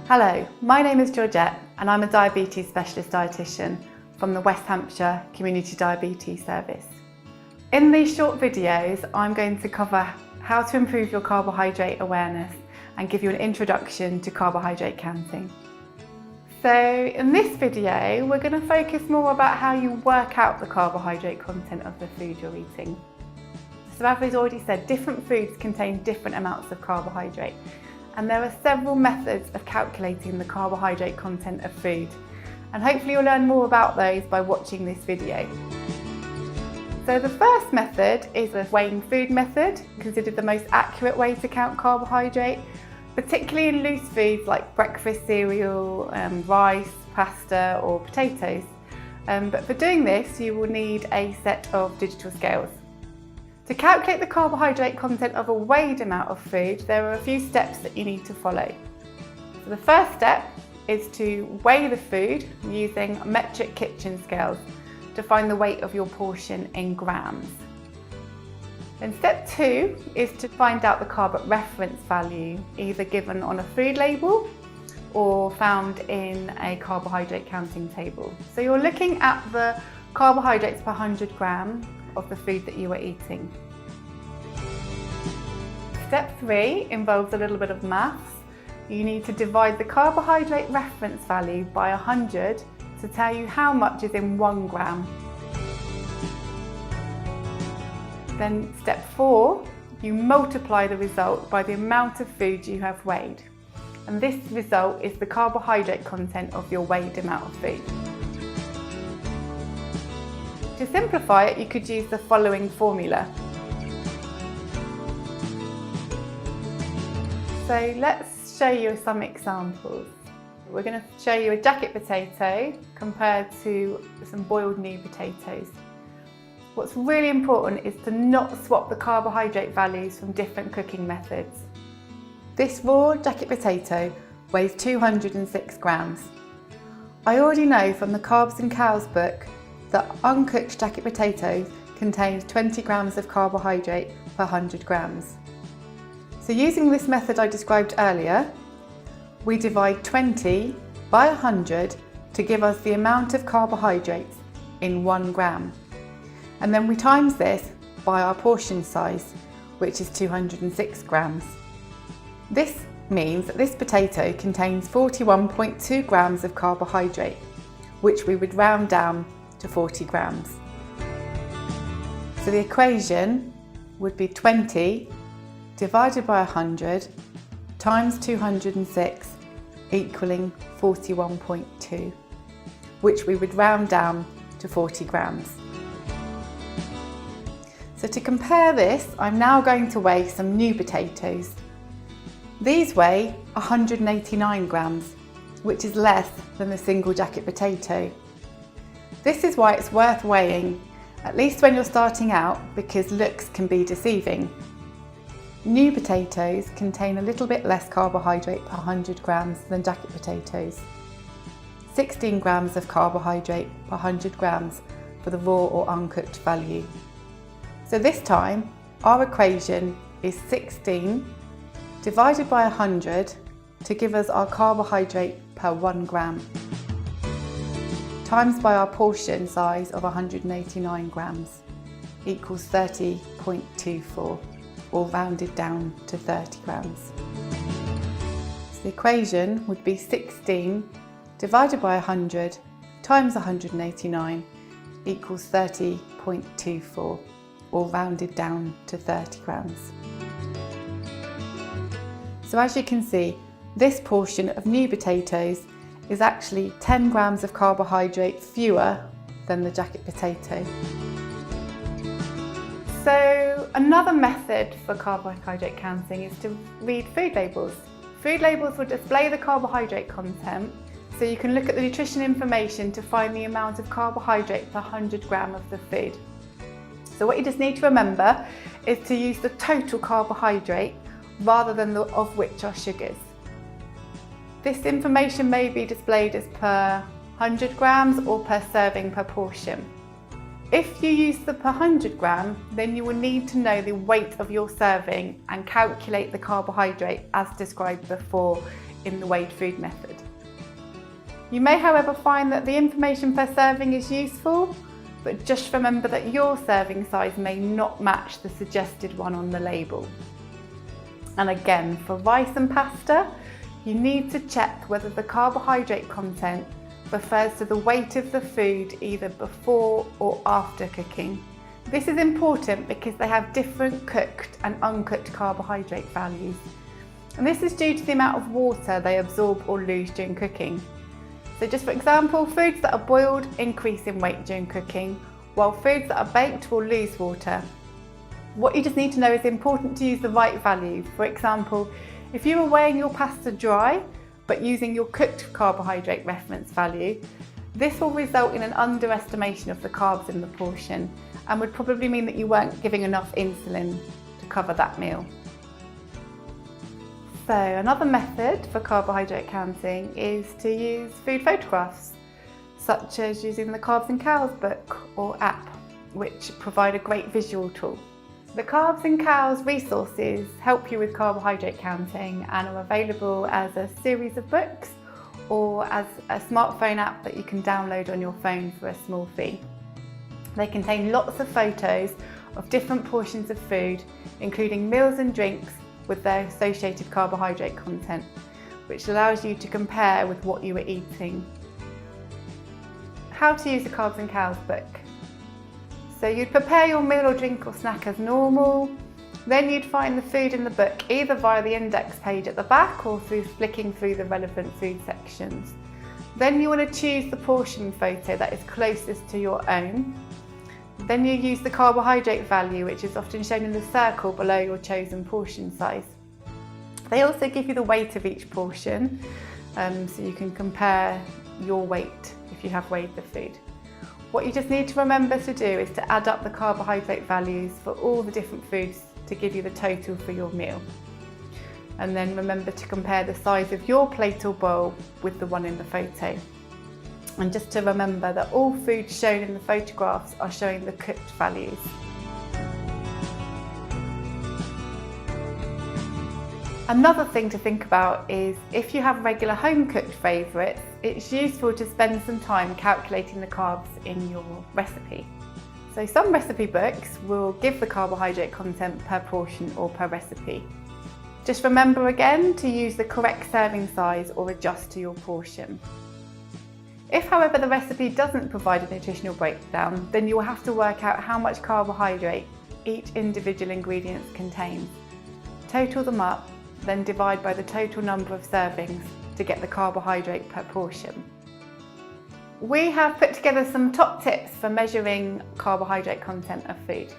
Hello, my name is Georgette and I'm a diabetes specialist dietitian from the West Hampshire Community Diabetes Service. In these short videos, I'm going to cover how to improve your carbohydrate awareness and give you an introduction to carbohydrate counting. So in this video, we're going to focus more about how you work out the carbohydrate content of the food you're eating. So as I've already said, different foods contain different amounts of carbohydrate, and there are several methods of calculating the carbohydrate content of food, and hopefully you'll learn more about those by watching this video. So the first method is the weighing food method, considered the most accurate way to count carbohydrate, particularly in loose foods like breakfast cereal, rice, pasta or potatoes. But for doing this, you will need a set of digital scales. To calculate the carbohydrate content of a weighed amount of food, there are a few steps that you need to follow. So the first step is to weigh the food using metric kitchen scales to find the weight of your portion in grams. Then step 2 is to find out the carb reference value, either given on a food label or found in a carbohydrate counting table. So you're looking at the carbohydrates per 100 grams of the food that you are eating. Step 3 involves a little bit of maths. You need to divide the carbohydrate reference value by 100 to tell you how much is in 1 gram. Then step 4, you multiply the result by the amount of food you have weighed. And this result is the carbohydrate content of your weighed amount of food. To simplify it, you could use the following formula. So let's show you some examples. We're going to show you a jacket potato compared to some boiled new potatoes. What's really important is to not swap the carbohydrate values from different cooking methods. This raw jacket potato weighs 206 grams. I already know from the Carbs and Cows book that uncooked jacket potatoes contain 20 grams of carbohydrate per 100 grams. So using this method I described earlier, we divide 20 by 100 to give us the amount of carbohydrates in 1 gram. And then we times this by our portion size, which is 206 grams. This means that this potato contains 41.2 grams of carbohydrate, which we would round down to 40 grams. So the equation would be 20 divided by 100 times 206 equaling 41.2, which we would round down to 40 grams. So to compare this, I'm now going to weigh some new potatoes. These weigh 189 grams, which is less than the single jacket potato. This is why it's worth weighing, at least when you're starting out, because looks can be deceiving. New potatoes contain a little bit less carbohydrate per 100 grams than jacket potatoes. 16 grams of carbohydrate per 100 grams for the raw or uncooked value. So this time, our equation is 16 divided by 100 to give us our carbohydrate per 1 gram, times by our portion size of 189 grams, equals 30.24, or rounded down to 30 grams. So the equation would be 16 divided by 100 times 189 equals 30.24. or rounded down to 30 grams. So as you can see, this portion of new potatoes is actually 10 grams of carbohydrate fewer than the jacket potato. So another method for carbohydrate counting is to read food labels. Food labels will display the carbohydrate content, so you can look at the nutrition information to find the amount of carbohydrate per 100 gram of the food. So what you just need to remember is to use the total carbohydrate rather than the of which are sugars. This information may be displayed as per 100 grams or per serving per portion. If you use the per 100 gram, then you will need to know the weight of your serving and calculate the carbohydrate as described before in the weighed food method. You may, however, find that the information per serving is useful, but just remember that your serving size may not match the suggested one on the label. And again, for rice and pasta, you need to check whether the carbohydrate content refers to the weight of the food either before or after cooking. This is important because they have different cooked and uncooked carbohydrate values. And this is due to the amount of water they absorb or lose during cooking. So just for example, foods that are boiled increase in weight during cooking, while foods that are baked will lose water. What you just need to know is important to use the right value. For example, if you are weighing your pasta dry, but using your cooked carbohydrate reference value, this will result in an underestimation of the carbs in the portion and would probably mean that you weren't giving enough insulin to cover that meal. So another method for carbohydrate counting is to use food photographs, such as using the Carbs and Cows book or app, which provide a great visual tool. The Carbs and Cows resources help you with carbohydrate counting and are available as a series of books or as a smartphone app that you can download on your phone for a small fee. They contain lots of photos of different portions of food, including meals and drinks with their associated carbohydrate content, which allows you to compare with what you were eating. How to use the Carbs and Cows book. So you'd prepare your meal or drink or snack as normal, then you'd find the food in the book either via the index page at the back or through flicking through the relevant food sections. Then you want to choose the portion photo that is closest to your own. Then you use the carbohydrate value, which is often shown in the circle below your chosen portion size. They also give you the weight of each portion, so you can compare your weight if you have weighed the food. What you just need to remember to do is to add up the carbohydrate values for all the different foods to give you the total for your meal. And then remember to compare the size of your plate or bowl with the one in the photo. And just to remember that all foods shown in the photographs are showing the cooked values. Another thing to think about is if you have regular home cooked favourites, it's useful to spend some time calculating the carbs in your recipe. So some recipe books will give the carbohydrate content per portion or per recipe. Just remember again to use the correct serving size or adjust to your portion. If, however, the recipe doesn't provide a nutritional breakdown, then you will have to work out how much carbohydrate each individual ingredient contains. Total them up, then divide by the total number of servings to get the carbohydrate per portion. We have put together some top tips for measuring carbohydrate content of food.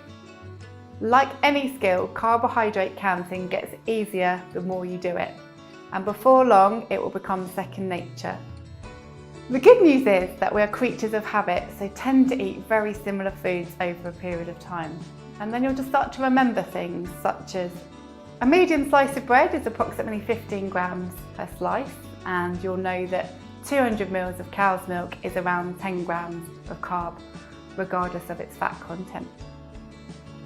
Like any skill, carbohydrate counting gets easier the more you do it, and before long it will become second nature. The good news is that we are creatures of habit, so tend to eat very similar foods over a period of time. And then you'll just start to remember things such as a medium slice of bread is approximately 15 grams per slice, and you'll know that 200 ml of cow's milk is around 10 grams of carb, regardless of its fat content.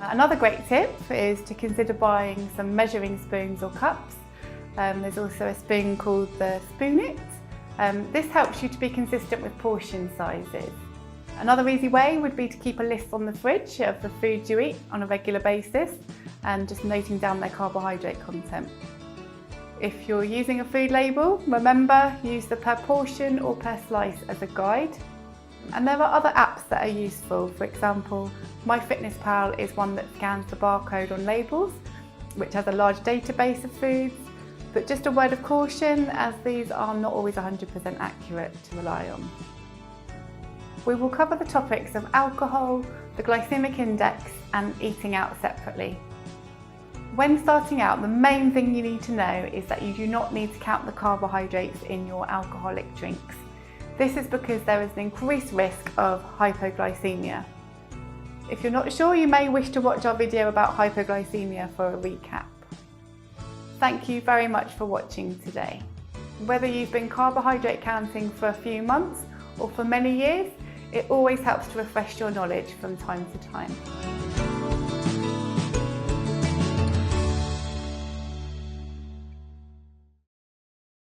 Another great tip is to consider buying some measuring spoons or cups. There's also a spoon called the Spoon-It. This helps you to be consistent with portion sizes. Another easy way would be to keep a list on the fridge of the foods you eat on a regular basis and just noting down their carbohydrate content. If you're using a food label, remember, use the per portion or per slice as a guide. And there are other apps that are useful. For example, MyFitnessPal is one that scans the barcode on labels, which has a large database of foods. But just a word of caution, as these are not always 100% accurate to rely on. We will cover the topics of alcohol, the glycemic index, and eating out separately. When starting out, the main thing you need to know is that you do not need to count the carbohydrates in your alcoholic drinks. This is because there is an increased risk of hypoglycemia. If you're not sure, you may wish to watch our video about hypoglycemia for a recap. Thank you very much for watching today. Whether you've been carbohydrate counting for a few months or for many years, it always helps to refresh your knowledge from time to time.